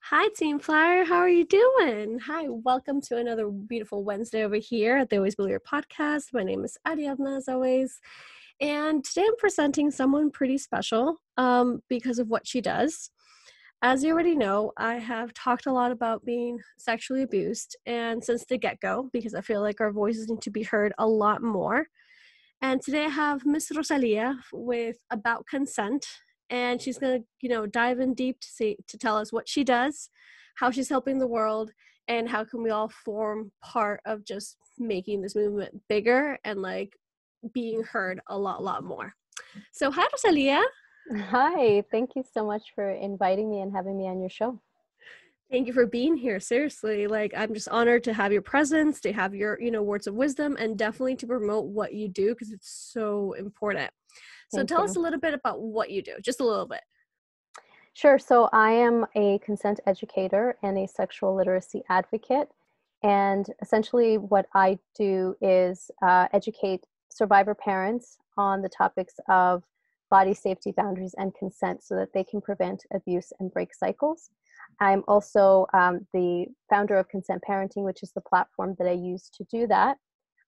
Hi, Team Flyer. How are you doing? Hi, welcome to another beautiful Wednesday over here at the Always Believe Your podcast. My name is Ariadna, as always. And today I'm presenting someone pretty special because of what she does. As you already know, I have talked a lot about being sexually abused, and since the get-go, because I feel like our voices need to be heard a lot more. And today I have Miss Rosalia with About Consent, and she's going to, dive in deep to tell us what she does, how she's helping the world, and how can we all form part of just making this movement bigger and being heard a lot more. So hi, Rosalia. Hi, thank you so much for inviting me and having me on your show. Thank you for being here. Seriously, I'm just honored to have your presence, to have your, words of wisdom, and definitely to promote what you do because it's so important. So tell us a little bit about what you do, just a little bit. Sure. So I am a consent educator and a sexual literacy advocate. And essentially what I do is educate survivor parents on the topics of body safety, boundaries, and consent so that they can prevent abuse and break cycles. I'm also the founder of Consent Parenting, which is the platform that I use to do that.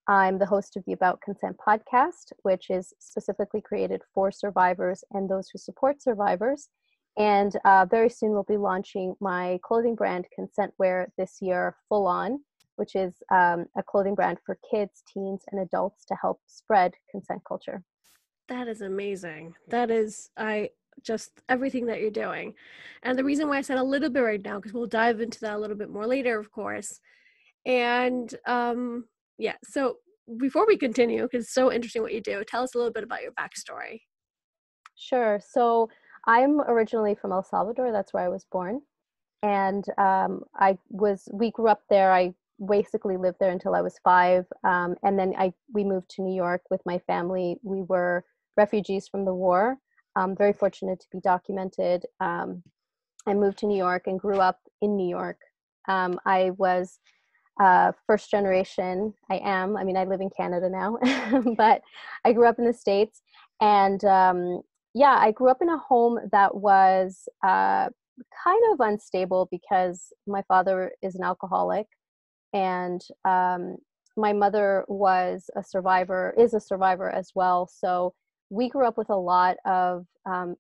I'm the host of the About Consent Podcast, which is specifically created for survivors and those who support survivors. And very soon we'll be launching my clothing brand, CONSENTwear, this year, full on, which is a clothing brand for kids, teens, and adults to help spread consent culture. That is amazing. That is, just everything that you're doing. And the reason why I said a little bit right now, because we'll dive into that a little bit more later, of course. And so before we continue, because it's so interesting what you do, tell us a little bit about your backstory. Sure. So I'm originally from El Salvador. That's where I was born. And we grew up there. I basically lived there until I was 5. And then we moved to New York with my family. We were refugees from the war. Very fortunate to be documented. I moved to New York and grew up in New York. I was first generation. I live in Canada now, but I grew up in the States. And I grew up in a home that was kind of unstable because my father is an alcoholic, and my mother is a survivor as well. So we grew up with a lot of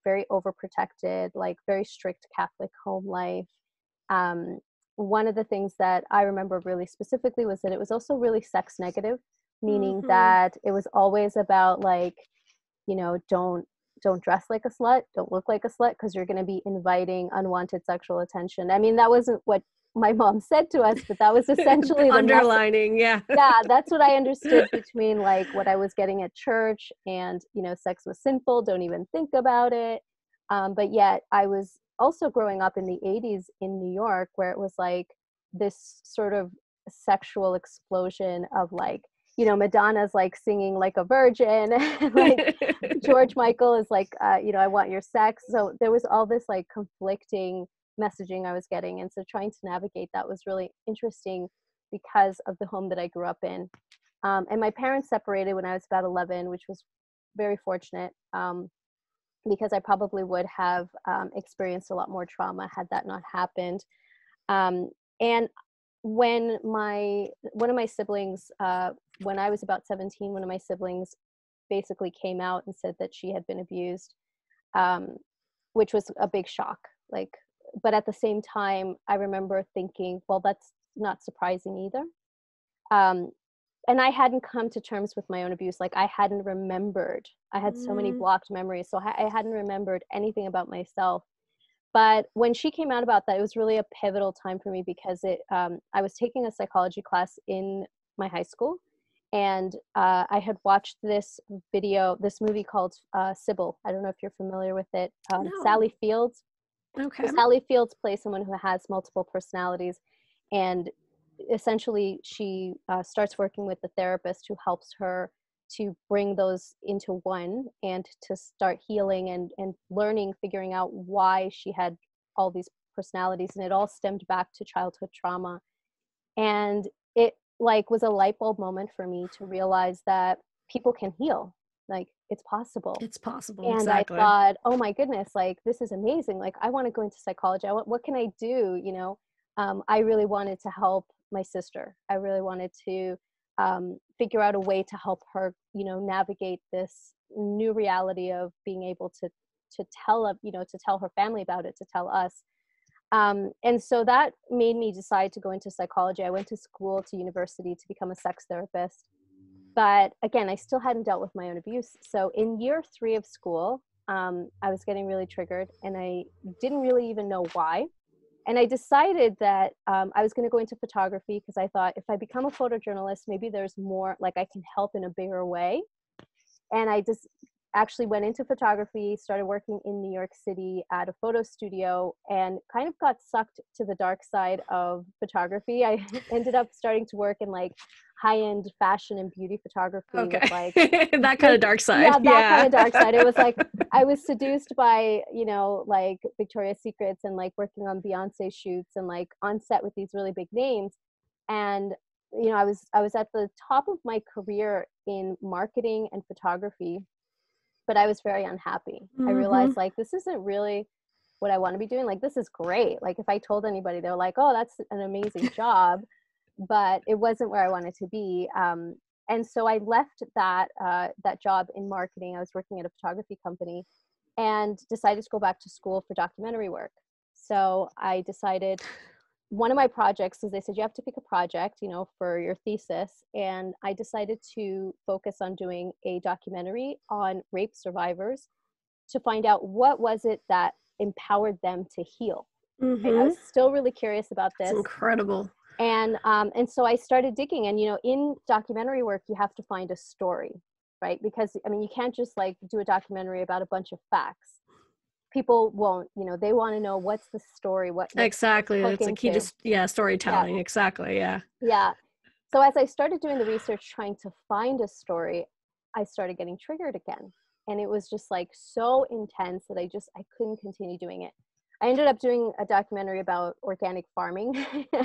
very overprotected, very strict Catholic home life. One of the things that I remember really specifically was that it was also really sex negative, meaning that it was always about don't dress like a slut, don't look like a slut, because you're going to be inviting unwanted sexual attention. I mean, that wasn't what my mom said to us, but that was essentially the underlining. Yeah, that's what I understood between what I was getting at church and, sex was sinful, don't even think about it. But yet I was also growing up in the 80s in New York, where it was this sort of sexual explosion of Madonna's singing like a virgin, George Michael is I want your sex. So there was all this conflicting messaging I was getting. And so trying to navigate that was really interesting because of the home that I grew up in. And my parents separated when I was about 11, which was very fortunate because I probably would have experienced a lot more trauma had that not happened. And when one of my siblings, when I was about 17, one of my siblings basically came out and said that she had been abused, which was a big shock. But at the same time, I remember thinking, well, that's not surprising either. And I hadn't come to terms with my own abuse. I hadn't remembered. I had so many blocked memories. So I hadn't remembered anything about myself. But when she came out about that, it was really a pivotal time for me because I was taking a psychology class in my high school. And I had watched this movie called Sybil. I don't know if you're familiar with it. No. Sally Fields. Okay. So Sally Fields plays someone who has multiple personalities. And essentially, she starts working with the therapist who helps her to bring those into one and to start healing and learning, figuring out why she had all these personalities. And it all stemmed back to childhood trauma. And it was a light bulb moment for me to realize that people can heal. it's possible. It's possible. And I Exactly. thought, oh my goodness, like, this is amazing. Like, I want to go into psychology. What can I do? I really wanted to help my sister. I really wanted to figure out a way to help her, navigate this new reality of being able to tell her family about it, to tell us. And so that made me decide to go into psychology. I went to school, to university, to become a sex therapist. But again, I still hadn't dealt with my own abuse. So in year 3 of school, I was getting really triggered, and I didn't really even know why. And I decided that I was going to go into photography, because I thought, if I become a photojournalist, maybe there's more, like, I can help in a bigger way. And I just actually went into photography, started working in New York City at a photo studio, and kind of got sucked to the dark side of photography. I ended up starting to work in like high-end fashion and beauty photography with like that kind of dark side. yeah, that kind of dark side. It was like I was seduced by, like Victoria's Secrets, and like working on Beyonce shoots, and like on set with these really big names. And I was at the top of my career in marketing and photography, but I was very unhappy. I realized, like, this isn't really what I want to be doing. Like, this is great. Like, if I told anybody, they're like, oh, that's an amazing job, but it wasn't where I wanted to be. And so I left that job in marketing. I was working at a photography company, and decided to go back to school for documentary work. So I decided, one of my projects is, they said you have to pick a project, for your thesis. And I decided to focus on doing a documentary on rape survivors, to find out what was it that empowered them to heal. Right? I was still really curious about this. It's incredible. And so I started digging, and, in documentary work, you have to find a story, right? Because, I mean, you can't just like do a documentary about a bunch of facts. People won't, they want to know, what's the story, exactly. It's a key to storytelling. Yeah. Exactly. Yeah. Yeah. So as I started doing the research, trying to find a story, I started getting triggered again. And it was just like so intense that I couldn't continue doing it. I ended up doing a documentary about organic farming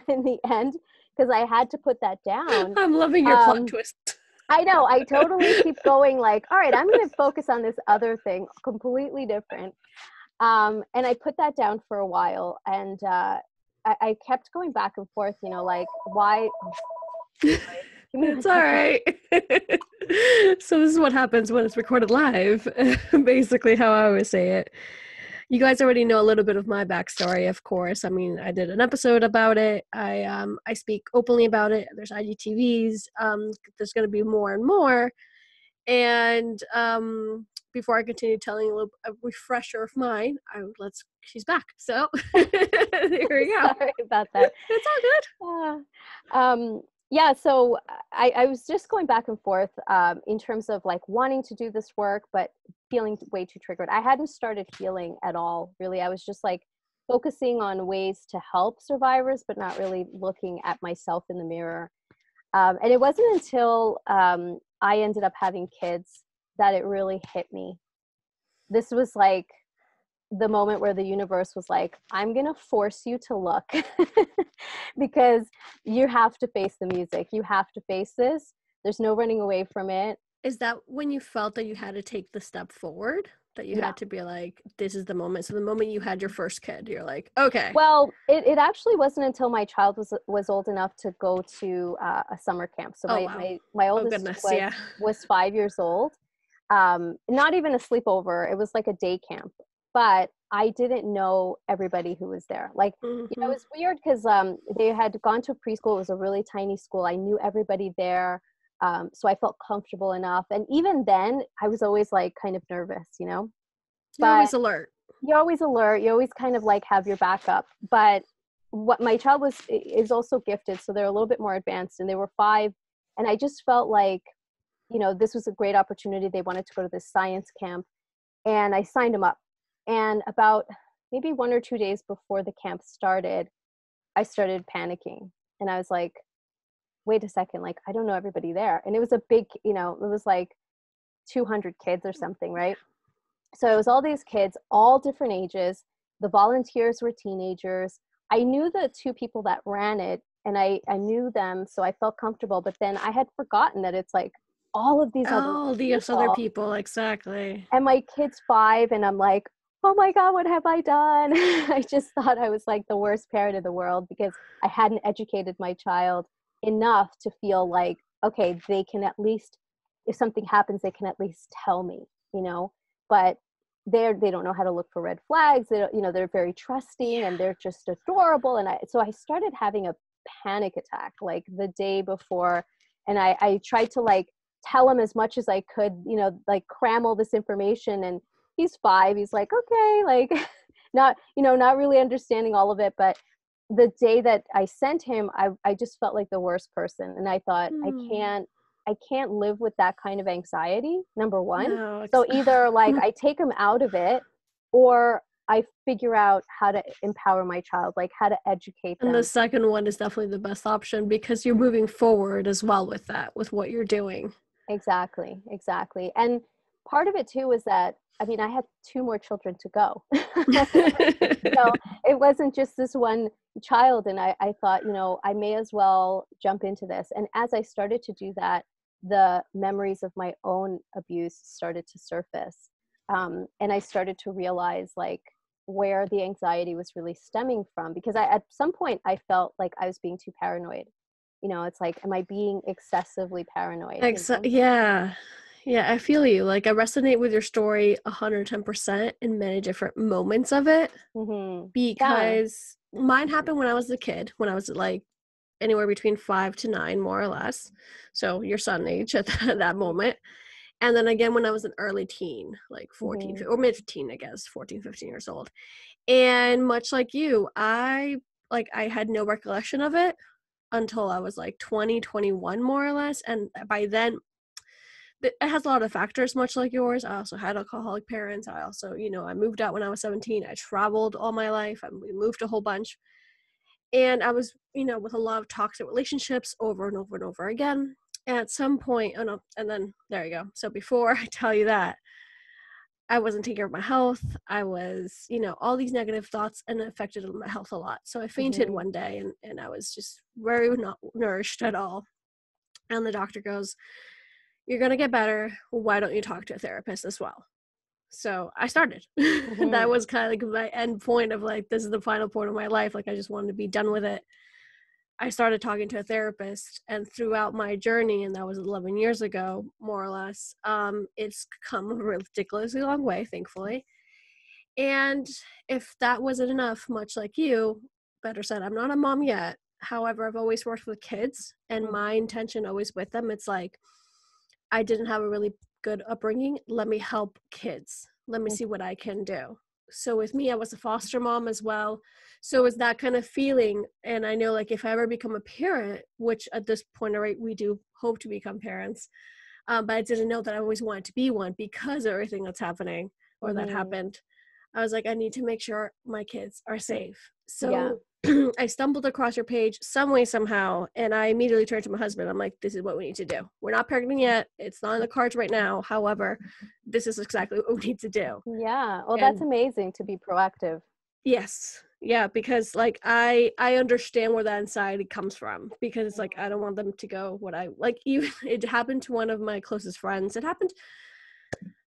in the end, because I had to put that down. I'm loving your plot twist. I know. I totally keep going like, all right, I'm going to focus on this other thing, completely different. And I put that down for a while, and I kept going back and forth, like, why? It's all right. So this is what happens when it's recorded live, basically how I always say it. You guys already know a little bit of my backstory, of course. I mean, I did an episode about it. I speak openly about it. There's IGTVs. There's going to be more and more. And before I continue telling a refresher of mine, she's back. So there we go. Sorry about that. It's all good. Yeah, so I was just going back and forth in terms of like wanting to do this work, but feeling way too triggered. I hadn't started healing at all, really. I was just like focusing on ways to help survivors, but not really looking at myself in the mirror. And it wasn't until I ended up having kids that it really hit me. This was like the moment where the universe was like, I'm going to force you to look because you have to face the music. You have to face this. There's no running away from it. Is that when you felt that you had to take the step forward? That you had to be like, this is the moment. So the moment you had your first kid, you're like, okay. Well, it actually wasn't until my child was old enough to go to a summer camp. So my oldest was 5 years old. Not even a sleepover. It was like a day camp. But I didn't know everybody who was there. Like, it was weird because they had gone to preschool. It was a really tiny school. I knew everybody there. So I felt comfortable enough. And even then, I was always like kind of nervous, You're always alert. You're always alert. You always kind of like have your backup. But what my child is also gifted. So they're a little bit more advanced, and they were 5. And I just felt like, this was a great opportunity. They wanted to go to this science camp, and I signed them up. And about maybe 1 or 2 days before the camp started, I started panicking. And I was like, wait a second, like, I don't know everybody there. And it was a big, it was like 200 kids or something, right? So it was all these kids, all different ages. The volunteers were teenagers. I knew the 2 people that ran it, and I knew them, so I felt comfortable. But then I had forgotten that it's like all of these other Oh, these other people. people, exactly. And my kid's 5, and I'm like, oh my God, what have I done? I just thought I was like the worst parent in the world because I hadn't educated my child enough to feel like, okay, they can at least, if something happens, they can at least tell me, you know, but they don't know how to look for red flags. They don't, you know, they're very trusting and they're just adorable. And so I started having a panic attack like the day before. And I tried to like tell him as much as I could, you know, like cram all this information. And he's 5. He's like, okay, like not, you know, not really understanding all of it. But the day that I sent him, I just felt like the worst person. And I thought, I can't live with that kind of anxiety, number one. No, So either like I take him out of it, or I figure out how to empower my child, like how to educate and them. the second one is definitely the best option because you're moving forward as well with that, with what you're doing. Exactly. And part of it too was that, I mean, I had 2 more children to go. So it wasn't just this one child. And I thought, you know, I may as well jump into this. And as I started to do that, the memories of my own abuse started to surface. And I started to realize like where the anxiety was really stemming from, because at some point I felt like I was being too paranoid. You know, it's like, am I being excessively paranoid? You know? Yeah. Yeah, I feel you. Like, I resonate with your story 110% in many different moments of it, Mm-hmm. Yeah. because mine happened when I was a kid, when I was like anywhere between 5 to 9, more or less. So your son age at that moment. And then again when I was an early teen, like 14, Mm-hmm. or mid-teen, I guess, 14, 15 years old. And much like you, I had no recollection of it until I was like 20, 21, more or less. And by then, it has a lot of factors, much like yours. I also had alcoholic parents. I also, I moved out when I was 17. I traveled all my life. We moved a whole bunch. And I was, with a lot of toxic relationships over and over and over again. And at some point, oh no, and then there you go. So before I tell you that, I wasn't taking care of my health. I was, all these negative thoughts, and it affected my health a lot. So I fainted Mm-hmm. one day, and I was just very not nourished at all. And the doctor goes, "You're going to get better. Why don't you talk to a therapist as well?" So I started. Mm-hmm. That was kind of like my end point of like, this is the final point of my life. Like, I just wanted to be done with it. I started talking to a therapist, and throughout my journey, and that was 11 years ago, more or less, it's come a ridiculously long way, thankfully. And if that wasn't enough, much like you, better said, I'm not a mom yet. However, I've always worked with kids, and my intention always with them, it's like, I didn't have a really good upbringing. Let me help kids. Let me see what I can do. So with me, I was a foster mom as well. So it's that kind of feeling. And I know, like, if I ever become a parent, which at this point, all right, we do hope to become parents, but I didn't know that I always wanted to be one because of everything that's happening or that Mm-hmm. happened. I was like, I need to make sure my kids are safe. Yeah. So I stumbled across your page some way, somehow, and I immediately turned to my husband. I'm like, this is what we need to do. We're not pregnant yet. It's not in the cards right now. However, this is exactly what we need to do. Yeah. Well, that's And amazing to be proactive. yes, yeah, because like I understand where that anxiety comes from, because it's like, I don't want them to go what I like. Even it happened to one of my closest friends. It happened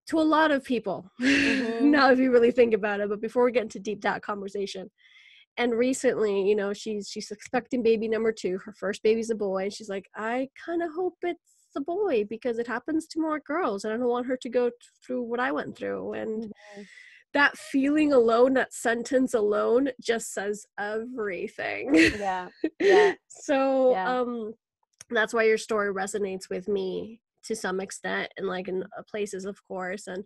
to a lot of people. Mm-hmm. Now, if you really think about it, but before we get into deep that conversation. And recently, she's expecting baby number 2. Her first baby's a boy. And she's like, I kind of hope it's a boy because it happens to more girls. And I don't want her to go through what I went through. And Mm-hmm. that feeling alone, that sentence alone just says everything. Yeah. Yeah. So Yeah. that's why your story resonates with me to some extent, and like in places, of course. And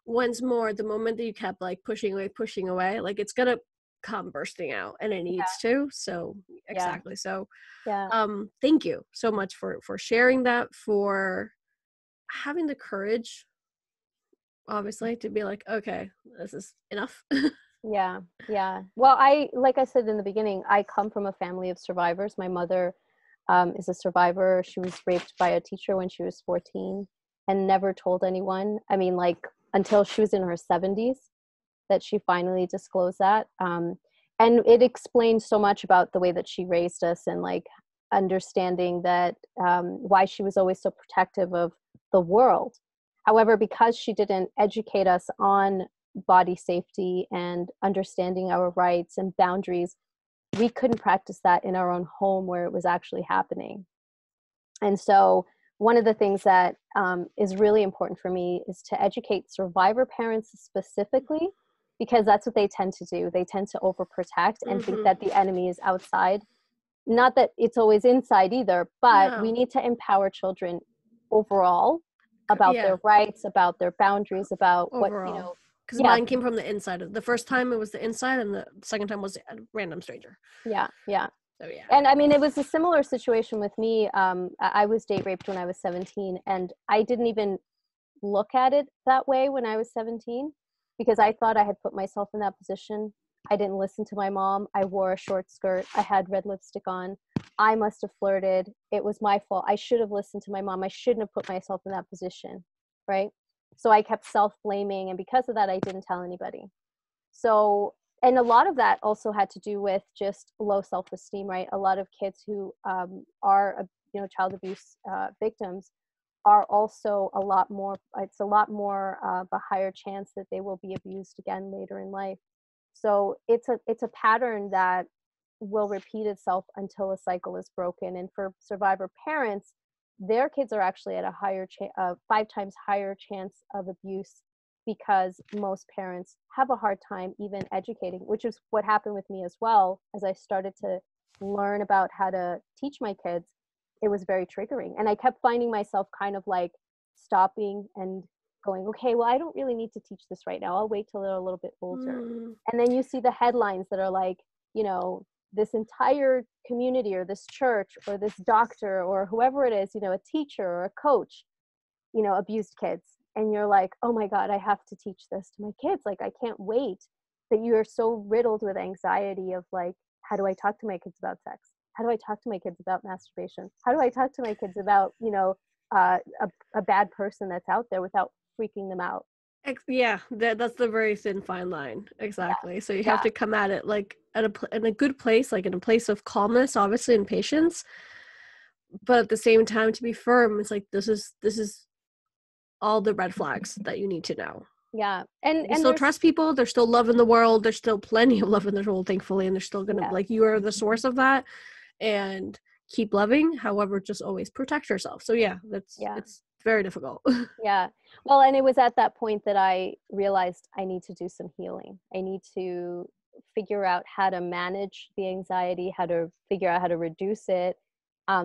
once more, the moment that you kept like pushing away, like it's gonna come bursting out, and it needs to. So Yeah. exactly. So Yeah. thank you so much for sharing that, for having the courage, obviously, to be like, okay, this is enough. Yeah. Yeah. Well, like I said in the beginning, I come from a family of survivors. My mother is a survivor. She was raped by a teacher when she was 14 and never told anyone. I mean, like until she was in her 70s that she finally disclosed that. And it explains so much about the way that she raised us, and like understanding that why she was always so protective of the world. However, because she didn't educate us on body safety and understanding our rights and boundaries, we couldn't practice that in our own home where it was actually happening. And so one of the things that is really important for me is to educate survivor parents specifically, because that's what they tend to do. They tend to overprotect and think that the enemy is outside. Not that it's always inside either, but we need to empower children overall about their rights, about their boundaries, about overall. what, because mine came from the inside. The first time it was the inside, and the second time was a random stranger. Yeah. So yeah. And I mean, it was a similar situation with me. I was date raped when I was 17, and I didn't even look at it that way when I was 17, because I thought I had put myself in that position. I didn't listen to my mom. I wore a short skirt. I had red lipstick on. I must have flirted. It was my fault. I should have listened to my mom. I shouldn't have put myself in that position, right? So I kept self-blaming, and because of that, I didn't tell anybody. So, and a lot of that also had to do with just low self-esteem, right? A lot of kids who are, child abuse victims are also a lot more of a higher chance that they will be abused again later in life. So it's a pattern that will repeat itself until a cycle is broken. And for survivor parents, their kids are actually at a 5 times higher chance of abuse, because most parents have a hard time even educating, which is what happened with me as well. As I started to learn about how to teach my kids, it was very triggering. And I kept finding myself kind of like stopping and going, okay, well, I don't really need to teach this right now. I'll wait till they're a little bit older. And then you see the headlines that are like, this entire community or this church or this doctor or whoever it is, a teacher or a coach, abused kids. And you're like, oh my God, I have to teach this to my kids. Like, I can't wait. That you are so riddled with anxiety of like, how do I talk to my kids about sex? How do I talk to my kids about masturbation? How do I talk to my kids about, a bad person that's out there without freaking them out? Yeah, that's the very thin fine line. Exactly. So you have to come at it like in a good place, like in a place of calmness, obviously, and patience. But at the same time, to be firm, it's like this is all the red flags that you need to know. Yeah. And still trust people. There's still love in the world. There's still plenty of love in the world, thankfully, and they're still gonna like, you are the source of that, and keep loving. However, just always protect yourself. So it's very difficult. Yeah. Well, and it was at that point that I realized I need to do some healing. I need to figure out how to manage the anxiety, how to figure out how to reduce it,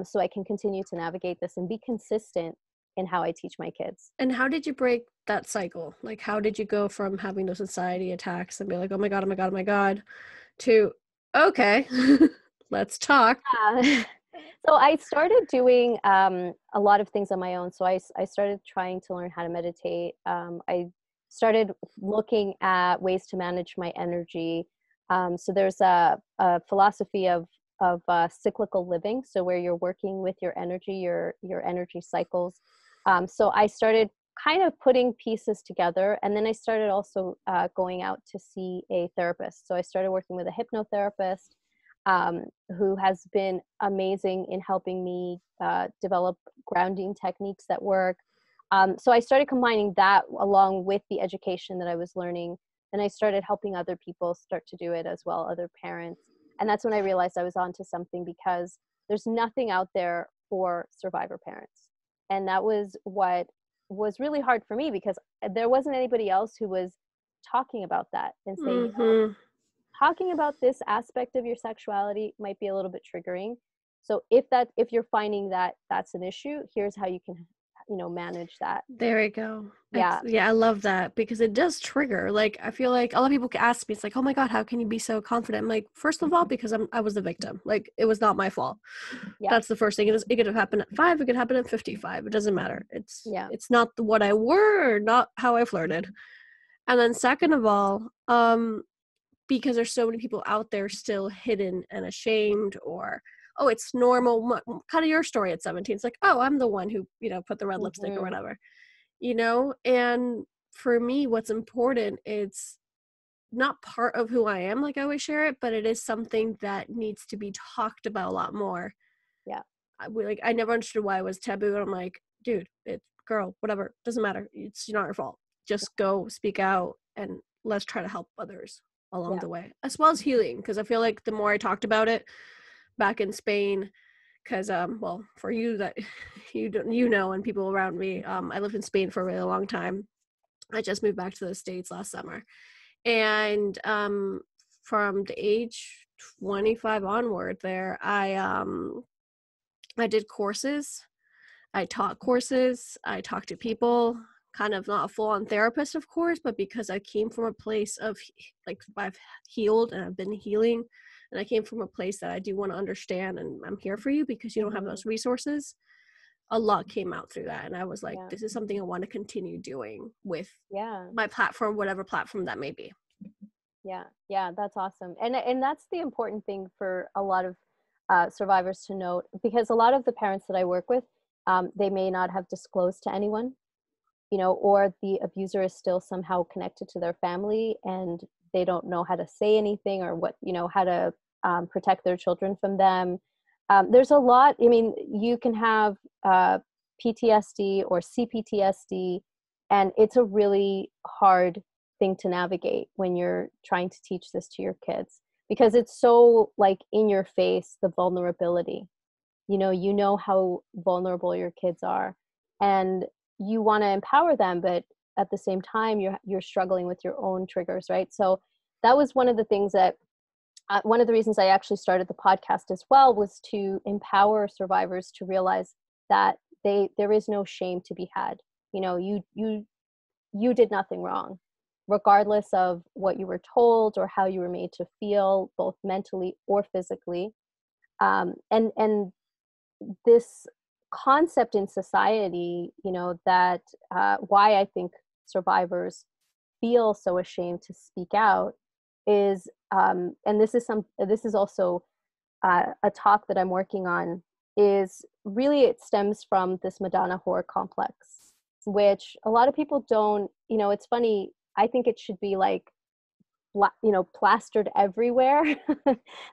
so I can continue to navigate this and be consistent in how I teach my kids. And how did you break that cycle? Like, how did you go from having those anxiety attacks and be like, oh my God, oh my God, oh my God, to, okay, let's talk. So I started doing a lot of things on my own. So I started trying to learn how to meditate. I started looking at ways to manage my energy. So there's a philosophy of cyclical living. So where you're working with your energy, your energy cycles. So I started kind of putting pieces together. And then I started also going out to see a therapist. So I started working with a hypnotherapist, who has been amazing in helping me develop grounding techniques that work. So I started combining that along with the education that I was learning. And I started helping other people start to do it as well, other parents. And that's when I realized I was onto something, because there's nothing out there for survivor parents. And that was what was really hard for me, because there wasn't anybody else who was talking about that and saying, talking about this aspect of your sexuality might be a little bit triggering. So if you're finding that that's an issue, here's how you can, manage that. There we go. Yeah. Yeah, I love that, because it does trigger. Like, I feel like a lot of people ask me, it's like, oh my God, how can you be so confident? I'm like, first of all, because I was the victim. Like, it was not my fault. Yeah. That's the first thing. It could have happened at 5. It could happen at 55. It doesn't matter. It's not what I wore, not how I flirted. And then second of all, because there's so many people out there still hidden and ashamed, or, oh, it's normal. Kind of your story at 17. It's like, oh, I'm the one who, put the red lipstick or whatever, and for me, what's important, it's not part of who I am, like I always share it, but it is something that needs to be talked about a lot more. Yeah. I never understood why it was taboo. And I'm like, dude, girl, whatever, doesn't matter. It's not your fault. Just go speak out and let's try to help others along Yeah. the way, as well as healing. Because I feel like the more I talked about it back in Spain, because well, for you that you know, and people around me, I lived in Spain for a really long time. I just moved back to the States last summer, and from the age 25 onward there, I did courses, I taught courses, I talked to people, kind of not a full-on therapist, of course, but because I came from a place of, like, I've healed and I've been healing, and I came from a place that I do want to understand, and I'm here for you because you don't have those resources. A lot came out through that, and I was like, this is something I want to continue doing with my platform, whatever platform that may be. Yeah, that's awesome. And that's the important thing for a lot of survivors to note, because a lot of the parents that I work with, they may not have disclosed to anyone, or the abuser is still somehow connected to their family and they don't know how to say anything, or how to protect their children from them. There's a lot. I mean, you can have PTSD or CPTSD, and it's a really hard thing to navigate when you're trying to teach this to your kids, because it's so, like, in your face, the vulnerability. You know how vulnerable your kids are, and you want to empower them, but at the same time you're struggling with your own triggers, right? So that was one of the things that one of the reasons I actually started the podcast as well, was to empower survivors to realize that there is no shame to be had. You did nothing wrong, regardless of what you were told or how you were made to feel, both mentally or physically. And this concept in society, that why I think survivors feel so ashamed to speak out is, and this is also a talk that I'm working on, is really, it stems from this Madonna whore complex, which a lot of people don't, it's funny, I think it should be like, plastered everywhere,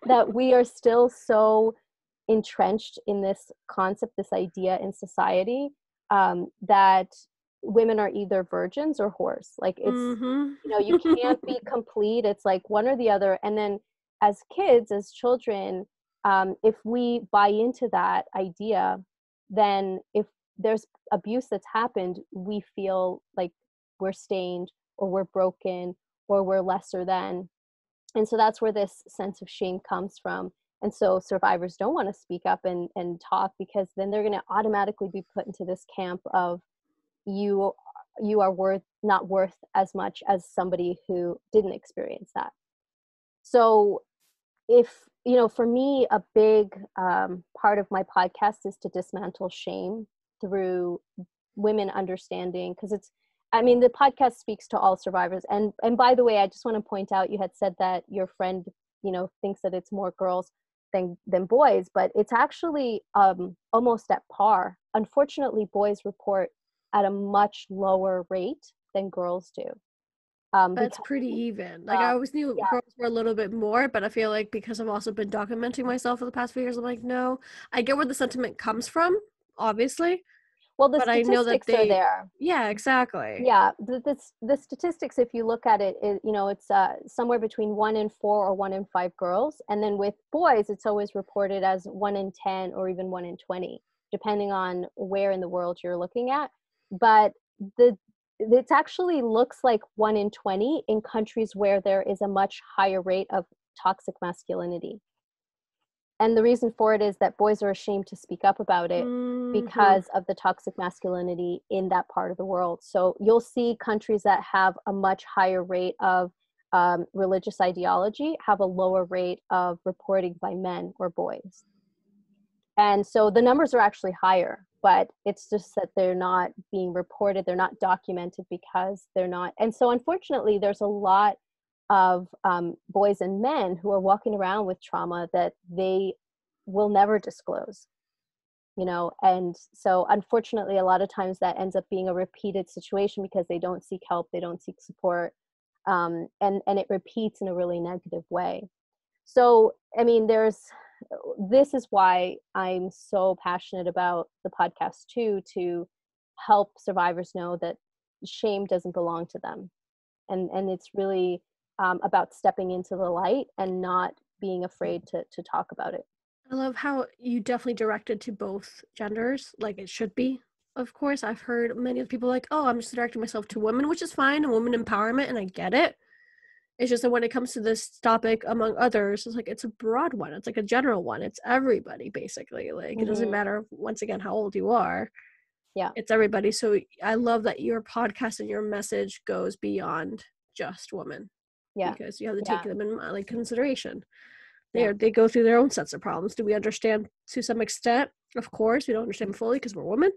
that we are still so entrenched in this concept, this idea in society, that women are either virgins or whores. Like, it's, you can't be complete. It's like one or the other. And then as kids, as children, if we buy into that idea, then if there's abuse that's happened, we feel like we're stained, or we're broken, or we're lesser than. And so that's where this sense of shame comes from. And so survivors don't want to speak up and talk, because then they're going to automatically be put into this camp of, you are not worth as much as somebody who didn't experience that. So if, for me, a big part of my podcast is to dismantle shame through women understanding, because the podcast speaks to all survivors. And by the way, I just want to point out, you had said that your friend, thinks that it's more girls than boys, but it's actually almost at par. Unfortunately, boys report at a much lower rate than girls do. That's pretty even. Like, I always knew girls were a little bit more, but I feel like because I've also been documenting myself for the past few years, I'm like, no, I get where the sentiment comes from, obviously. Well, the but statistics I know that are there. Yeah, exactly. Yeah, the statistics, if you look at it, it's somewhere between 1 in 4 or 1 in 5 girls. And then with boys, it's always reported as 1 in 10 or even 1 in 20, depending on where in the world you're looking at. But it actually looks like 1 in 20 in countries where there is a much higher rate of toxic masculinity. And the reason for it is that boys are ashamed to speak up about it because of the toxic masculinity in that part of the world. So you'll see countries that have a much higher rate of religious ideology have a lower rate of reporting by men or boys. And so the numbers are actually higher, but it's just that they're not being reported, they're not documented, because they're not. And so unfortunately, there's a lot of boys and men who are walking around with trauma that they will never disclose, and so unfortunately, a lot of times that ends up being a repeated situation, because they don't seek help, they don't seek support, and it repeats in a really negative way. So, this is why I'm so passionate about the podcast too, to help survivors know that shame doesn't belong to them. And it's really about stepping into the light and not being afraid to talk about it. I love how you definitely directed to both genders, like it should be. Of course, I've heard many of the people like, oh, I'm just directing myself to women, which is fine, and women empowerment, and I get it. It's just that when it comes to this topic, among others, it's like it's a broad one. It's like a general one. It's everybody, basically. Like, it doesn't matter, once again, how old you are. Yeah. It's everybody. So I love that your podcast and your message goes beyond just women. Yeah. Because you have to take them in like consideration. Yeah. They go through their own sets of problems. Do we understand to some extent? Of course, we don't understand fully because we're women.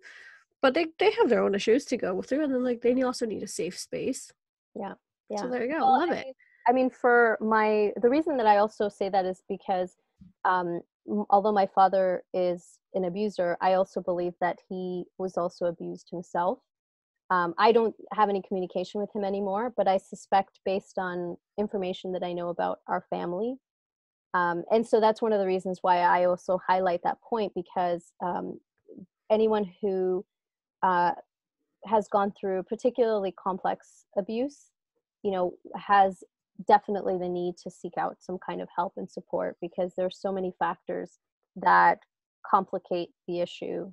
But they have their own issues to go through. And then like they also need a safe space. Yeah. Yeah. So there you go. Well, Love it. I mean, the reason that I also say that is because although my father is an abuser, I also believe that he was also abused himself. I don't have any communication with him anymore, but I suspect based on information that I know about our family. And so that's one of the reasons why I also highlight that point, because anyone who has gone through particularly complex abuse, has definitely the need to seek out some kind of help and support, because there's so many factors that complicate the issue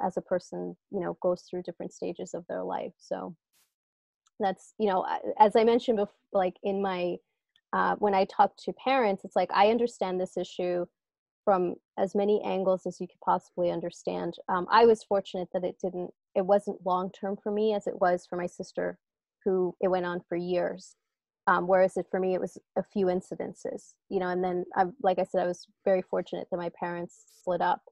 as a person, goes through different stages of their life. So that's, as I mentioned before, like in my, when I talk to parents, it's like, I understand this issue from as many angles as you could possibly understand. I was fortunate that it wasn't long-term for me as it was for my sister, who it went on for years. Whereas for me, it was a few incidences, and then like I said, I was very fortunate that my parents split up.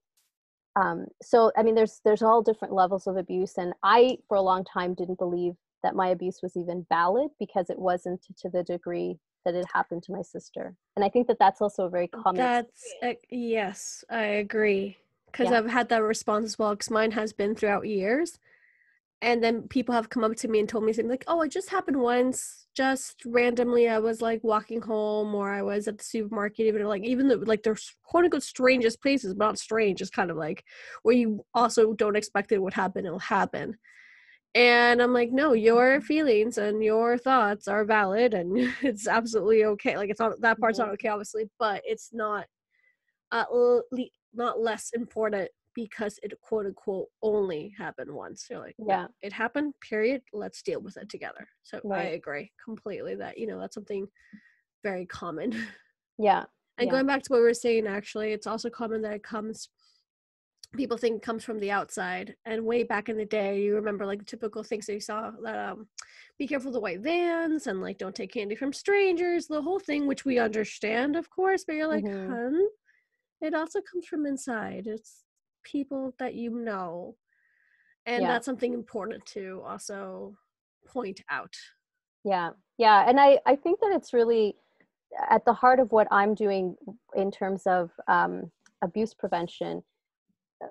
So, I mean, there's all different levels of abuse. And I, for a long time, didn't believe that my abuse was even valid because it wasn't to the degree that it happened to my sister. And I think that that's also a very common yes, I agree. Because I've had that response as well, because mine has been throughout years. And then people have come up to me and told me something like, oh, it just happened once, just randomly. I was like walking home, or I was at the supermarket, even though like they're quote unquote strangest places, but not strange. It's kind of like where you also don't expect it would happen, it'll happen. And I'm like, no, your feelings and your thoughts are valid, and it's absolutely okay. Like, it's not, that part's not okay, obviously, but it's not not less important because it quote unquote only happened once. You're like, no, it happened, period. Let's deal with it together. So I agree completely that, that's something very common. Yeah. And going back to what we were saying, actually, it's also common that people think it comes from the outside. And way back in the day, you remember like typical things that you saw, that be careful of the white vans, and like don't take candy from strangers, the whole thing, which we understand, of course, but you're like, hun, it also comes from inside. It's people that and that's something important to also point out. Yeah. And I think that it's really at the heart of what I'm doing in terms of abuse prevention.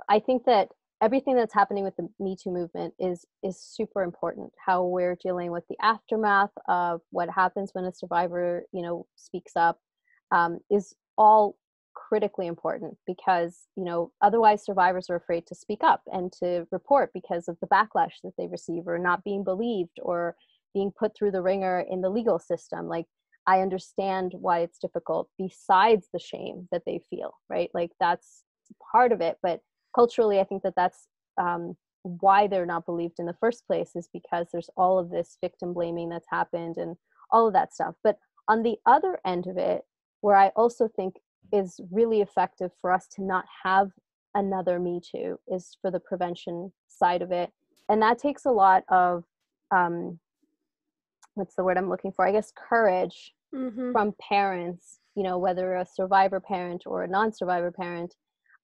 I think that everything that's happening with the Me Too movement is super important. How we're dealing with the aftermath of what happens when a survivor, speaks up, is all critically important, because, otherwise survivors are afraid to speak up and to report because of the backlash that they receive, or not being believed, or being put through the ringer in the legal system. Like, I understand why it's difficult, besides the shame that they feel, right? Like, that's part of it. But culturally, I think that that's why they're not believed in the first place, is because there's all of this victim blaming that's happened and all of that stuff. But on the other end of it, where I also think is really effective for us to not have another Me Too, is for the prevention side of it. And that takes a lot of, what's the word I'm looking for? I guess courage from parents, whether a survivor parent or a non-survivor parent,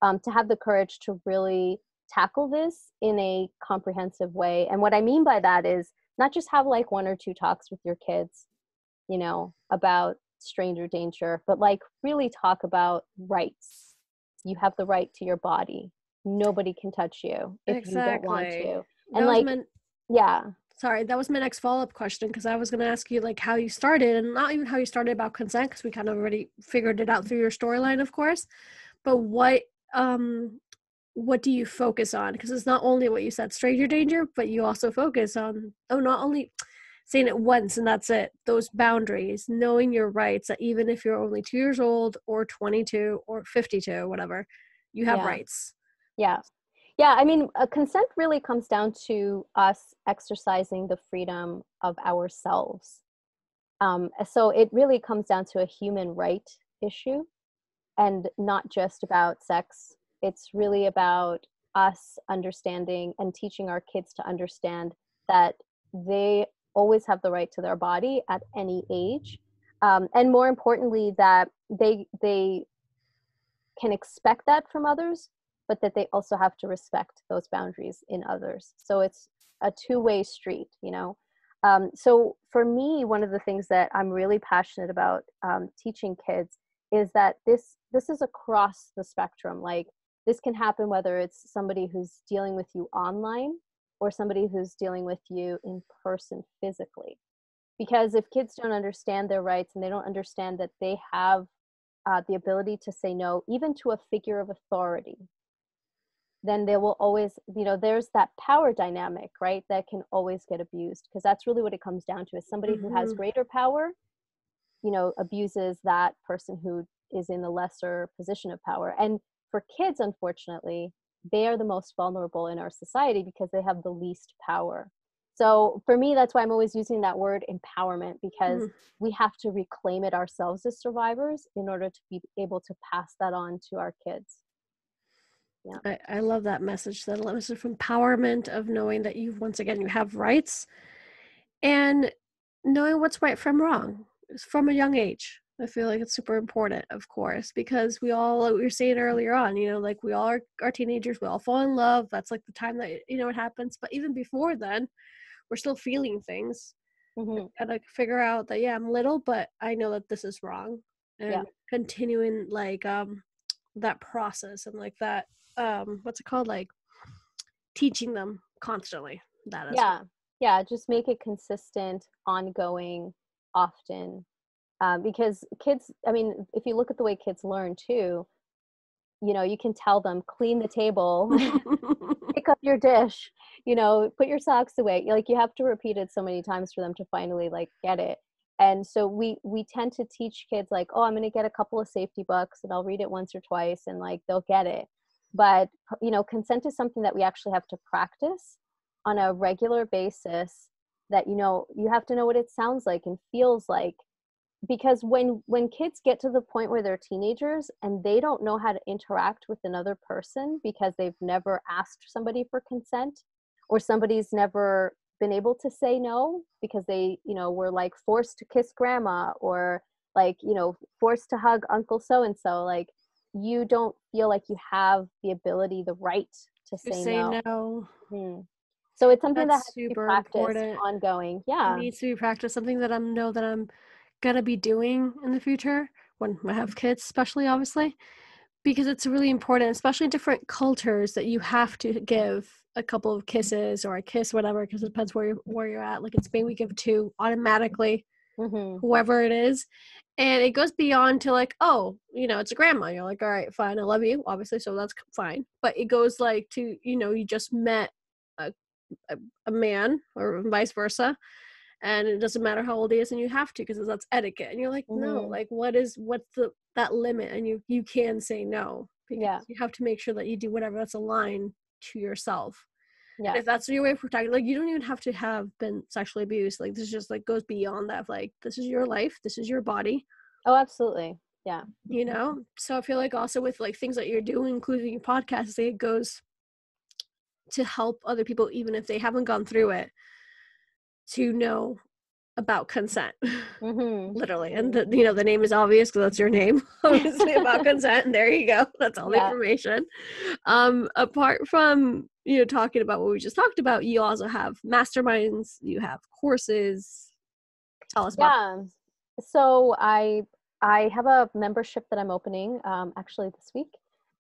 to have the courage to really tackle this in a comprehensive way. And what I mean by that is not just have like 1 or 2 talks with your kids, about stranger danger, but like really talk about rights. You have the right to your body. Nobody can touch you if you don't want to. And Sorry, that was my next follow-up question, because I was going to ask you like how you started, and not even how you started about consent, because we kind of already figured it out through your storyline, of course. But what what do you focus on? Because it's not only what you said, stranger danger, but you also focus on, not only saying it once and that's it, those boundaries, knowing your rights, that even if you're only 2 years old or 22 or 52, whatever, you have Yeah. rights. Yeah. Yeah. I mean, consent really comes down to us exercising the freedom of ourselves. So it really comes down to a human right issue and not just about sex. It's really about us understanding and teaching our kids to understand that they always have the right to their body at any age. And more importantly, that they can expect that from others, but that they also have to respect those boundaries in others. So it's a two-way street, you know? So for me, one of the things that I'm really passionate about teaching kids is that this is across the spectrum. Like, this can happen whether it's somebody who's dealing with you online or somebody who's dealing with you in person physically. Because if kids don't understand their rights and they don't understand that they have the ability to say no, even to a figure of authority, then they will always, you know, there's that power dynamic, right, that can always get abused, because that's really what it comes down to, is somebody who has greater power, you know, abuses that person who is in the lesser position of power. And for kids, unfortunately, they are the most vulnerable in our society because they have the least power. So for me, that's why I'm always using that word empowerment, because we have to reclaim it ourselves as survivors in order to be able to pass that on to our kids. Yeah. I love that message, that message of empowerment, of knowing that you, once again, you have rights, and knowing what's right from wrong from a young age. I feel like it's super important, of course, because we all, like we were saying earlier on, you know, like we all are teenagers, we all fall in love. That's like the time that, you know, it happens. But even before then, we're still feeling things. And I figure out that, yeah, I'm little, but I know that this is wrong. And continuing like that process and like that, what's it called? Like teaching them constantly. That as well. Yeah, just make it consistent, ongoing, often. Because kids, I mean, if you look at the way kids learn too, you know, you can tell them, clean the table, pick up your dish, you know, put your socks away. Like, you have to repeat it so many times for them to finally like get it. And so we tend to teach kids like, oh, I'm going to get a couple of safety books and I'll read it once or twice and like they'll get it. But, you know, consent is something that we actually have to practice on a regular basis, that, you know, you have to know what it sounds like and feels like. Because when kids get to the point where they're teenagers and they don't know how to interact with another person because they've never asked somebody for consent, or somebody's never been able to say no because they, you know, were like forced to kiss grandma, or like, you know, forced to hug uncle so and so, like, you don't feel like you have the ability, the right to say no. So it's something that has That's to be super practiced important. ongoing. It needs to be practiced. Something that I know that I'm gonna be doing in the future when I have kids, especially, obviously, because it's really important, especially in different cultures, that you have to give a couple of kisses or a kiss, whatever, because it depends where you're at. Like in Spain, we give two automatically, whoever it is, and it goes beyond to like, oh, you know, it's a grandma. You're like, all right, fine, I love you, obviously, so that's fine. But it goes like to, you know, you just met a a man, or vice versa, and it doesn't matter how old he is, and you have to, because that's etiquette. And you're like, no, like what's that limit? And you can say no, because you have to make sure that you do whatever that's aligned to yourself. And if that's your way of protecting, like, you don't even have to have been sexually abused. Like, this just like goes beyond that. Like, this is your life, this is your body. Oh, absolutely. Yeah. You know, so I feel like also with like things that you're doing, including your podcast, it goes to help other people, even if they haven't gone through it, to know about consent. Literally. And you know, the name is obvious because that's your name, obviously, About Consent, and there you go, that's all the information. Apart from, you know, talking about what we just talked about, you also have masterminds, you have courses. Tell us about. So I have a membership that I'm opening actually this week,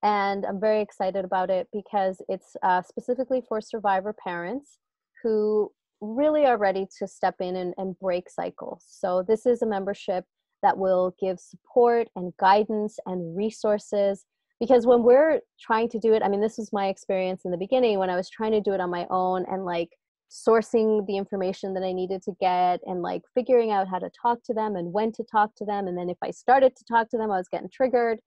and I'm very excited about it because it's specifically for survivor parents who really are ready to step in and break cycles. So this is a membership that will give support and guidance and resources Because when we're trying to do it, I mean, this was my experience in the beginning when I was trying to do it on my own and like sourcing the information that I needed to get and like figuring out how to talk to them and when to talk to them. And then if I started to talk to them, I was getting triggered.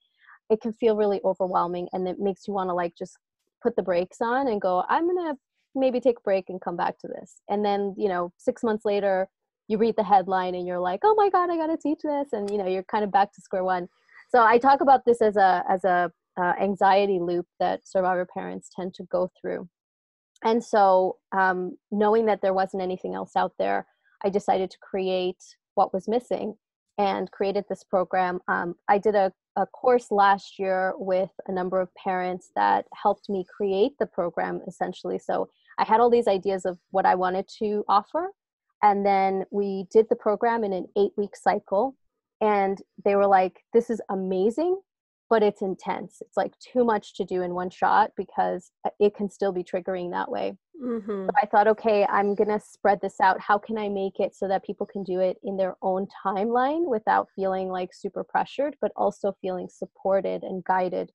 It can feel really overwhelming, and it makes you want to like just put the brakes on and go, I'm going to maybe take a break and come back to this. And then, 6 months later, you read the headline and you're like, oh my God, I got to teach this. And, you're kind of back to square one. So I talk about this as a anxiety loop that survivor parents tend to go through. And so knowing that there wasn't anything else out there, I decided to create what was missing and created this program. I did a course last year with a number of parents that helped me create the program essentially. So I had all these ideas of what I wanted to offer. And then we did the program in an 8-week cycle. And they were like, this is amazing, but it's intense. It's like too much to do in one shot because it can still be triggering that way. Mm-hmm. So I thought, okay, I'm going to spread this out. How can I make it so that people can do it in their own timeline without feeling like super pressured, but also feeling supported and guided?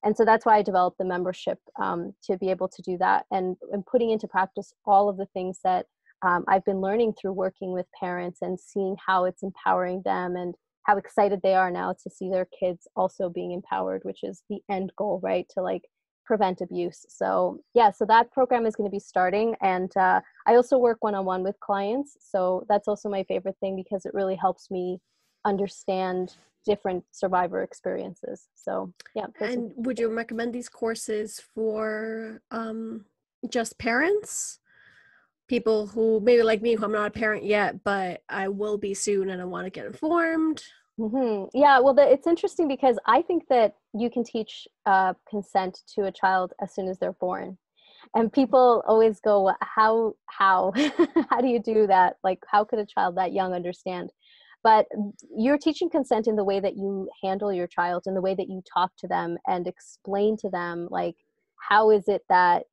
And so that's why I developed the membership to be able to do that and putting into practice all of the things that I've been learning through working with parents and seeing how it's empowering them and how excited they are now to see their kids also being empowered, which is the end goal, right? To like prevent abuse. So yeah, so that program is going to be starting. And I also work one-on-one with clients. So that's also my favorite thing because it really helps me understand different survivor experiences. So yeah. And would you recommend these courses for just parents? People who maybe like me, who I'm not a parent yet, but I will be soon and I want to get informed. Mm-hmm. Yeah, well, it's interesting because I think that you can teach consent to a child as soon as they're born. And people always go, how, how do you do that? Like, how could a child that young understand? But you're teaching consent in the way that you handle your child, in the way that you talk to them and explain to them, like, how is it that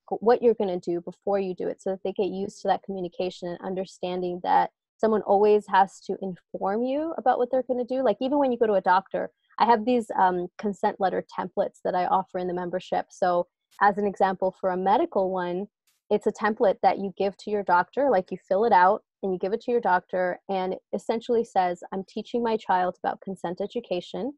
what you're going to do before you do it, so that they get used to that communication and understanding that someone always has to inform you about what they're going to do. Like even when you go to a doctor, I have these consent letter templates that I offer in the membership. So as an example for a medical one, it's a template that you give to your doctor, like you fill it out and you give it to your doctor, and it essentially says, I'm teaching my child about consent education,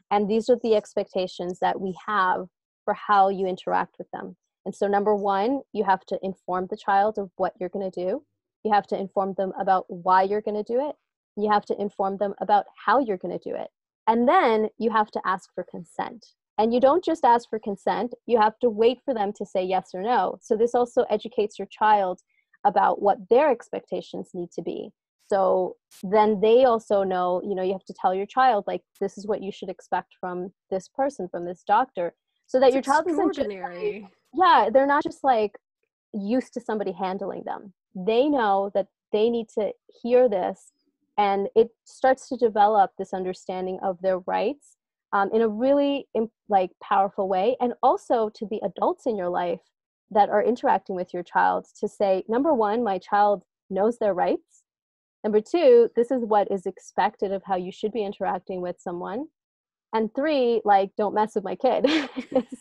and these are the expectations that we have for how you interact with them. And so number one, you have to inform the child of what you're going to do. You have to inform them about why you're going to do it. You have to inform them about how you're going to do it. And then you have to ask for consent. And you don't just ask for consent, you have to wait for them to say yes or no. So this also educates your child about what their expectations need to be. So then they also know, you have to tell your child, like, this is what you should expect from this person, from this doctor, so that your child isn't just like, they're not just like used to somebody handling them. They know that they need to hear this, and it starts to develop this understanding of their rights in a really like powerful way. And also to the adults in your life that are interacting with your child to say, number one, my child knows their rights. Number two, this is what is expected of how you should be interacting with someone. And three, like, don't mess with my kid.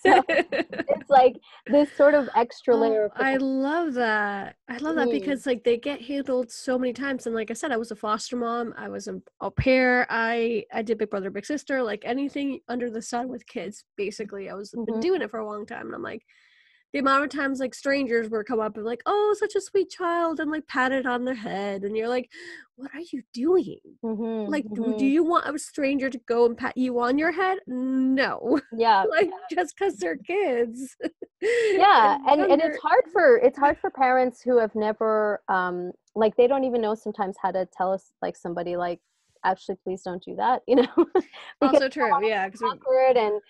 So it's like this sort of extra layer of I love that. I love that because like they get handled so many times. And like I said, I was a foster mom. I was an au pair. I did Big Brother, Big Sister, like anything under the sun with kids. Basically, I was been doing it for a long time. And I'm like, the amount of times like strangers were come up and like, oh, such a sweet child, and like pat it on their head, and you're like, what are you doing? Do you want a stranger to go and pat you on your head? No. Yeah. Like just because they're kids. Yeah, and it's hard for parents who have never like they don't even know sometimes how to tell us, like, somebody like, actually, please don't do that, Also true, yeah, because it's awkward. And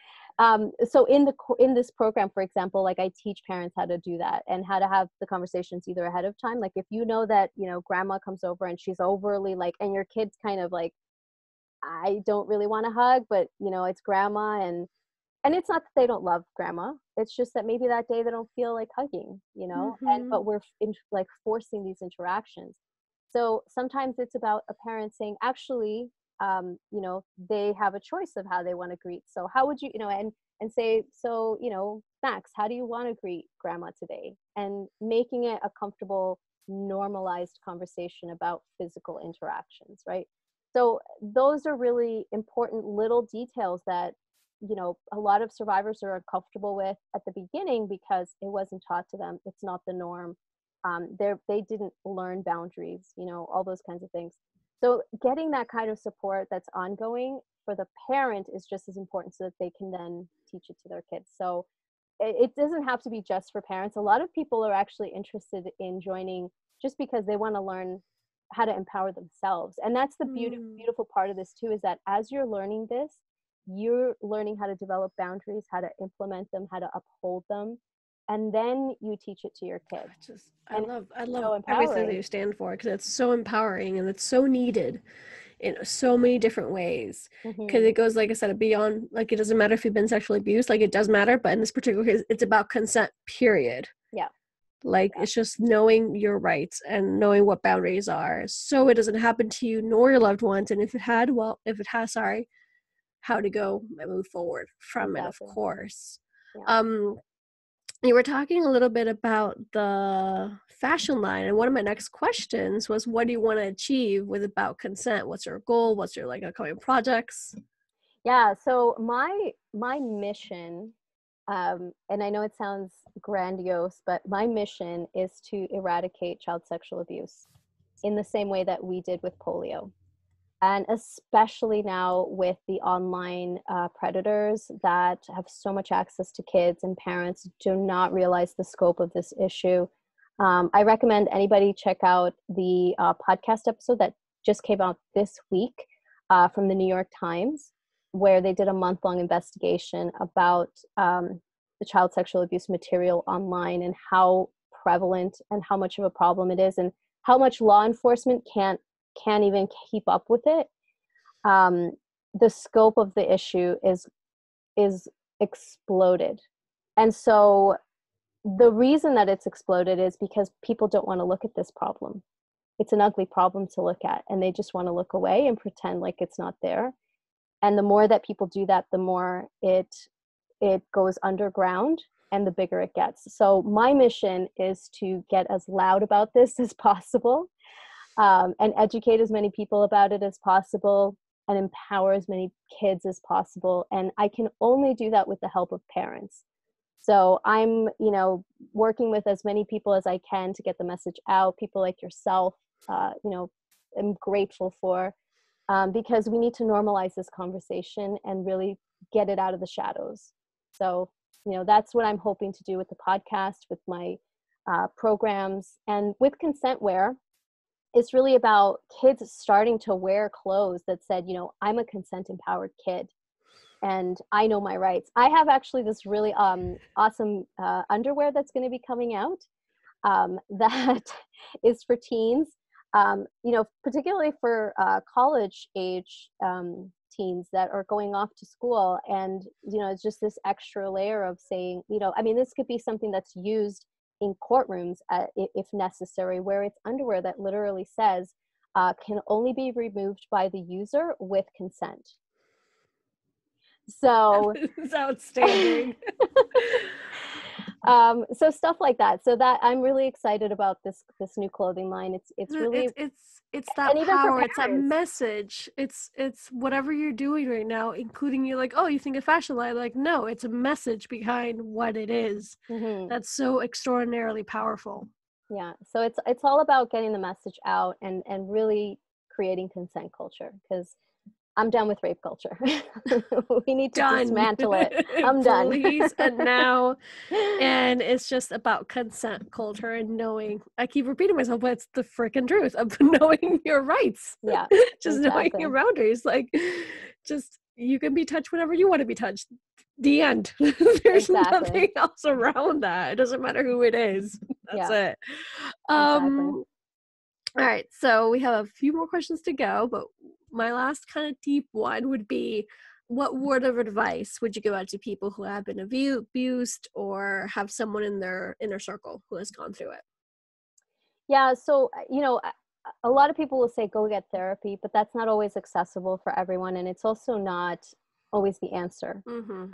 so in this program, for example, like I teach parents how to do that and how to have the conversations either ahead of time. Like if you know that, grandma comes over and she's overly like, and your kid's kind of like, I don't really want to hug, but it's grandma, and it's not that they don't love grandma. It's just that maybe that day they don't feel like hugging, but we're like forcing these interactions. So sometimes it's about a parent saying, actually, they have a choice of how they want to greet. So how would you, and say, so, Max, how do you want to greet grandma today? And making it a comfortable, normalized conversation about physical interactions, right? So those are really important little details that, a lot of survivors are uncomfortable with at the beginning because it wasn't taught to them. It's not the norm. They didn't learn boundaries, all those kinds of things. So getting that kind of support that's ongoing for the parent is just as important so that they can then teach it to their kids. So it doesn't have to be just for parents. A lot of people are actually interested in joining just because they want to learn how to empower themselves. And that's the beautiful part of this too, is that as you're learning this, you're learning how to develop boundaries, how to implement them, how to uphold them. And then you teach it to your kids. I love so everything that you stand for, because it's so empowering and it's so needed in so many different ways. Because it goes, like I said, beyond, like, it doesn't matter if you've been sexually abused, like it does matter, but in this particular case, it's about consent, period. Yeah. Like, it's just knowing your rights and knowing what boundaries are, so it doesn't happen to you nor your loved ones. And if it has, how to go and move forward from it, of course. Yeah. You were talking a little bit about the fashion line, and one of my next questions was, what do you want to achieve with About Consent? What's your goal? What's your upcoming projects? Yeah, so my mission, and I know it sounds grandiose, but my mission is to eradicate child sexual abuse in the same way that we did with polio. And especially now with the online predators that have so much access to kids, and parents do not realize the scope of this issue. I recommend anybody check out the podcast episode that just came out this week from the New York Times, where they did a month-long investigation about the child sexual abuse material online and how prevalent and how much of a problem it is, and how much law enforcement can't even keep up with it. The scope of the issue is exploded. And so the reason that it's exploded is because people don't want to look at this problem. It's an ugly problem to look at, and they just want to look away and pretend like it's not there. And the more that people do that, the more it goes underground and the bigger it gets. So my mission is to get as loud about this as possible, and educate as many people about it as possible, and empower as many kids as possible. And I can only do that with the help of parents. So I'm, working with as many people as I can to get the message out. People like yourself, I'm grateful for, because we need to normalize this conversation and really get it out of the shadows. So, that's what I'm hoping to do with the podcast, with my programs, and with CONSENTwear. It's really about kids starting to wear clothes that said, I'm a consent-empowered kid, and I know my rights. I have actually this really awesome underwear that's going to be coming out that is for teens, particularly for college age teens that are going off to school. And, it's just this extra layer of saying, this could be something that's used in courtrooms if necessary, where it's underwear that literally says can only be removed by the user with consent. So it's outstanding. So stuff like that. So that I'm really excited about this new clothing line. It's really it's that power. It's that message. It's whatever you're doing right now, including you like, oh, you think a fashion line? Like, no, it's a message behind what it is. That's so extraordinarily powerful. Yeah. So it's all about getting the message out and really creating consent culture, because I'm done with rape culture. We need to dismantle it. I'm done. Please, and now. And it's just about consent culture and knowing, I keep repeating myself, but it's the freaking truth of knowing your rights. Yeah. Just knowing your boundaries. Like, just, you can be touched whenever you want to be touched. The end. There's nothing else around that. It doesn't matter who it is. That's it. All right. So we have a few more questions to go, but my last kind of deep one would be, what word of advice would you give out to people who have been abused or have someone in their inner circle who has gone through it? Yeah. So, a lot of people will say go get therapy, but that's not always accessible for everyone, and it's also not always the answer.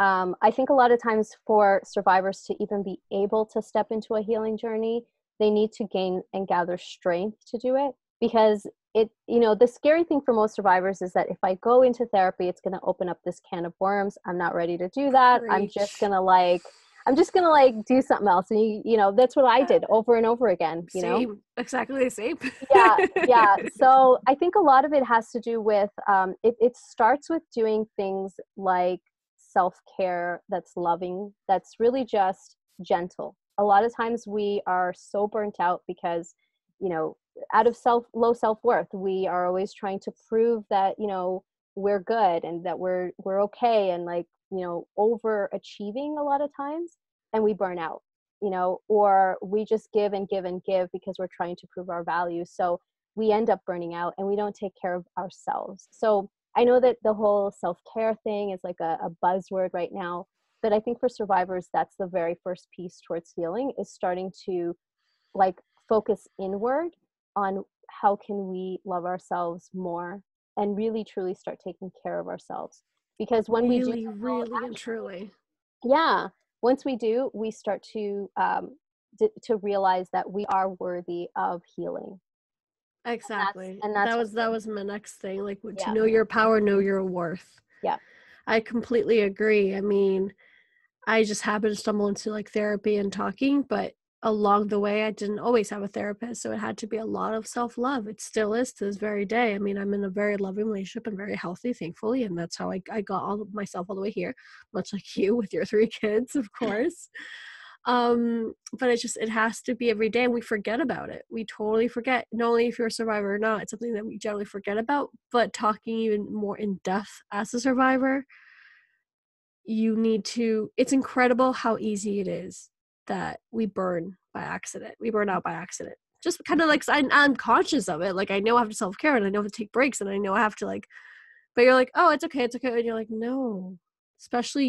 I think a lot of times for survivors to even be able to step into a healing journey, they need to gain and gather strength to do it, because the scary thing for most survivors is that if I go into therapy, it's going to open up this can of worms. I'm not ready to do that. Preach. I'm just going to do something else. And that's what I did over and over again, Same. Exactly the same. Yeah. So I think a lot of it has to do with, it starts with doing things like self-care that's loving, that's really just gentle. A lot of times we are so burnt out because, out of low self-worth, we are always trying to prove that, we're good and that we're okay, and overachieving a lot of times, and we burn out, or we just give and give and give because we're trying to prove our value. So we end up burning out and we don't take care of ourselves. So I know that the whole self-care thing is like a buzzword right now, but I think for survivors, that's the very first piece towards healing, is starting to focus inward on how can we love ourselves more and really truly start taking care of ourselves. Because when we do, really and truly, once we do, we start to realize that we are worthy of healing. Exactly. And that was my next thing, to know your power, know your worth. Yeah. I completely agree. I mean, I just happened to stumble into therapy and talking, but along the way I didn't always have a therapist, so it had to be a lot of self-love. It still is to this very day. I mean, I'm in a very loving relationship and very healthy, thankfully, and that's how I got all of myself all the way here, much like you with your 3 kids, of course. But it has to be every day, and we forget about it. We totally forget. Not only if you're a survivor or not, it's something that we generally forget about, but talking even more in depth as a survivor, it's incredible how easy it is that we burn out by accident. Just kind of I'm conscious of it. I know I have to self-care, and I know I have to take breaks, and I know I have to but you're like, oh, it's okay. And you're like, no, especially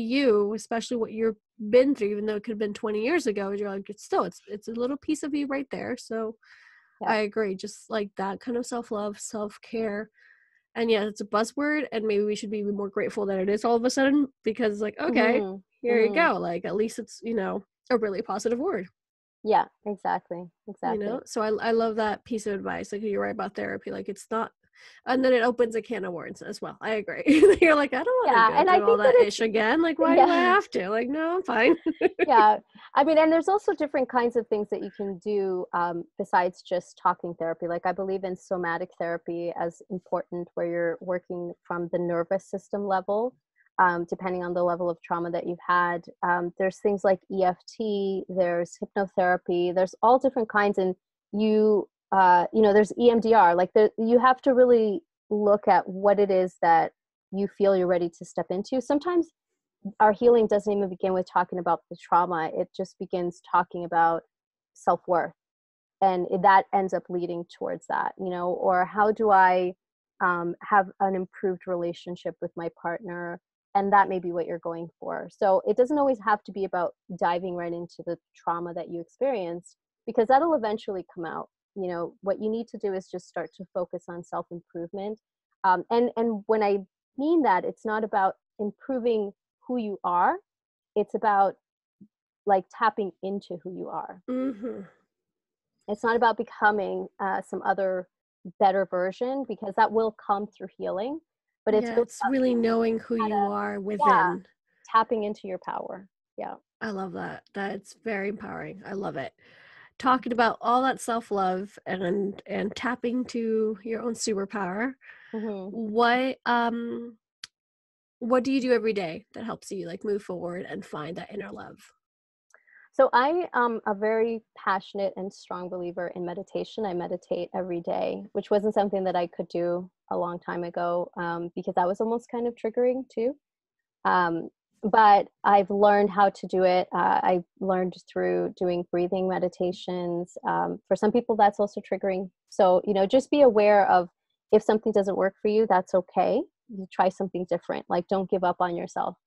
what you've been through, even though it could have been 20 years ago, you're like, it's a little piece of you right there. So yeah. I agree. Just that kind of self-love, self-care. And yeah, it's a buzzword, and maybe we should be more grateful that it is all of a sudden, because okay, here you go. At least it's, a really positive word. Yeah, exactly. So I love that piece of advice. You're right about therapy. It's not, and then it opens a can of worms as well. I agree. You're like, I don't want to go through all that ish again. Why do I have to? No, I'm fine. Yeah. I mean, and there's also different kinds of things that you can do besides just talking therapy. I believe in somatic therapy as important, where you're working from the nervous system level, depending on the level of trauma that you've had. There's things like EFT, there's hypnotherapy, there's all different kinds. And there's EMDR. You have to really look at what it is that you feel you're ready to step into. Sometimes our healing doesn't even begin with talking about the trauma. It just begins talking about self-worth. And that ends up leading towards that, or how do I have an improved relationship with my partner? And that may be what you're going for. So it doesn't always have to be about diving right into the trauma that you experienced, because that'll eventually come out. What you need to do is just start to focus on self-improvement. And when I mean that, it's not about improving who you are. It's about tapping into who you are. Mm-hmm. It's not about becoming some other better version, because that will come through healing. But it's really knowing who you are within. Tapping into your power. Yeah. I love that. That's very empowering. I love it. Talking about all that self-love and tapping to your own superpower. Mm-hmm. What do you do every day that helps you move forward and find that inner love? So I am a very passionate and strong believer in meditation. I meditate every day, which wasn't something that I could do a long time ago, because that was almost kind of triggering too. But I've learned how to do it. I learned through doing breathing meditations. For some people, that's also triggering. So, just be aware of, if something doesn't work for you, that's okay. You try something different. Don't give up on yourself.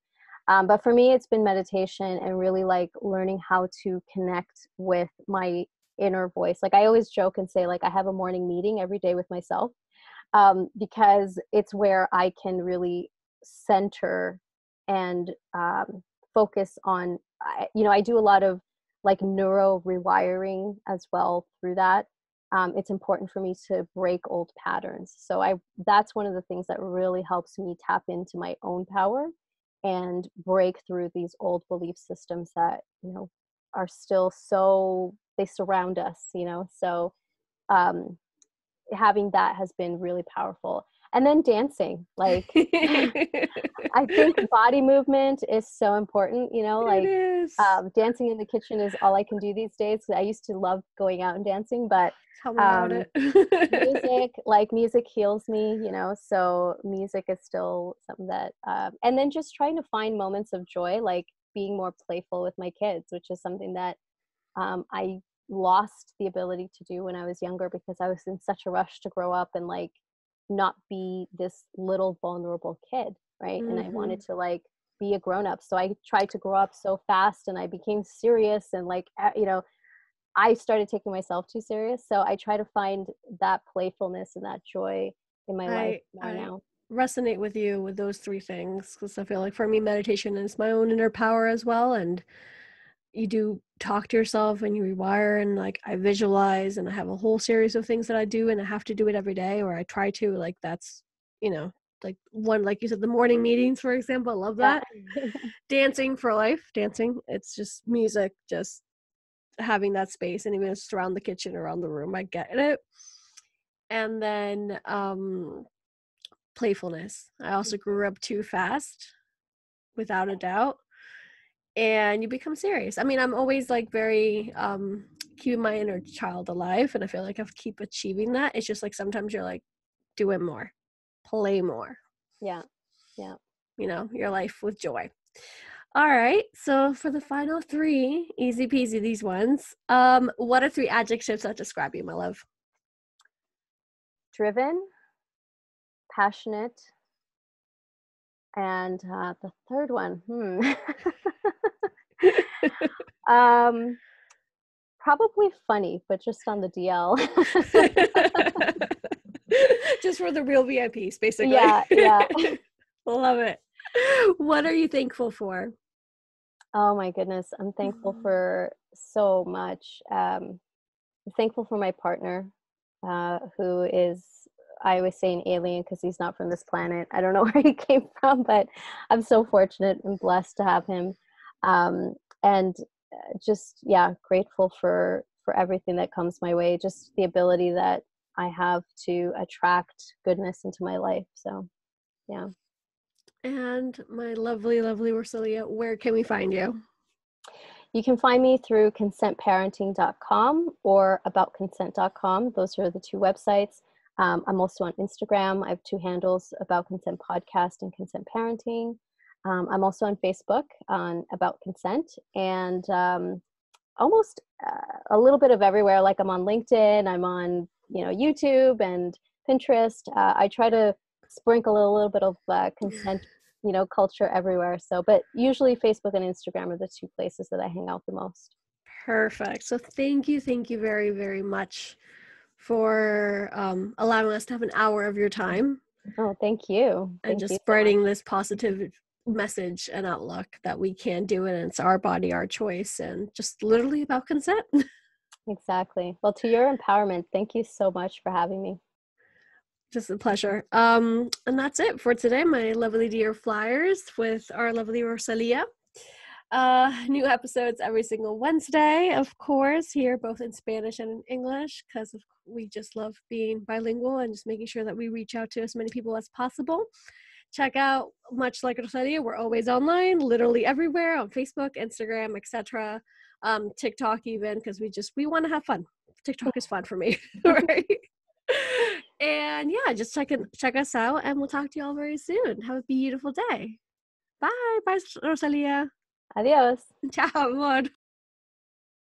But for me, it's been meditation and really learning how to connect with my inner voice. Like I always joke and say, like, I have a morning meeting every day with myself, because it's where I can really center and focus on, I do a lot of like neuro rewiring as well through that. It's important for me to break old patterns. So that's one of the things that really helps me tap into my own power and break through these old belief systems that, are still they surround us, so having that has been really powerful. And then dancing, like I think body movement is so important, It is. dancing in the kitchen is all I can do these days. I used to love going out and dancing, but Tell me about it. music heals me, so music is still something that, and then just trying to find moments of joy, like being more playful with my kids, which is something that I lost the ability to do when I was younger because I was in such a rush to grow up and like not be this little vulnerable kid, right? And I wanted to like be a grown-up, so I tried to grow up so fast and I became serious and like I started taking myself too serious. So I try to find that playfulness and that joy in my life more now. Resonate with you with those three things because I feel like for me meditation is my own inner power as well, and you do talk to yourself and you rewire, and like I visualize, and I have a whole series of things that I do, and I have to do it every day, or I try to, like that's like one, like you said, the morning meetings, for example. I love that. Dancing for life. Dancing, it's just music, just having that space, and even if it's around the kitchen, around the room, I get it. And then playfulness. I also grew up too fast, without a doubt. And you become serious. I mean, I'm always like very keeping my inner child alive, and I feel like I keep achieving that. It's just like sometimes you're like, do it more, play more. Yeah. Your life with joy. All right, so for the final three, easy peasy, these ones. What are three adjectives that describe you, my love? Driven, passionate, and the third one, probably funny, but just on the DL. Just for the real VIPs, basically. Yeah. Love it. What are you thankful for? Oh my goodness, I'm thankful for so much. I'm thankful for my partner, who is, I always say an alien because he's not from this planet. I don't know where he came from, but I'm so fortunate and blessed to have him. And just, grateful for everything that comes my way, just the ability that I have to attract goodness into my life. So, yeah. And my lovely, lovely Rosalia, where can we find you? You can find me through CONSENTparenting.com or AboutCONSENT.com. Those are the two websites. I'm also on Instagram. I have two handles, AboutCONSENT Podcast and Consent Parenting. I'm also on Facebook on About Consent, and almost a little bit of everywhere. Like I'm on LinkedIn, I'm on YouTube and Pinterest. I try to sprinkle a little bit of consent culture everywhere. So, but usually Facebook and Instagram are the two places that I hang out the most. Perfect. So thank you very, very much for allowing us to have an hour of your time. Oh, thank you. And just spreading this positive message and outlook that we can do it, and it's our body, our choice, and just literally about consent. Exactly. Well, to your empowerment, thank you so much for having me. Just a pleasure. And that's it for today, my lovely dear flyers, with our lovely Rosalia. New episodes every single Wednesday, of course, here both in Spanish and in English, because we just love being bilingual and just making sure that we reach out to as many people as possible. Check out, much like Rosalia, we're always online, literally everywhere, on Facebook, Instagram, etc. TikTok even, because we want to have fun. TikTok is fun for me, right? And yeah, just check us out, and we'll talk to you all very soon. Have a beautiful day. Bye, Rosalia. Adios. Ciao, amor.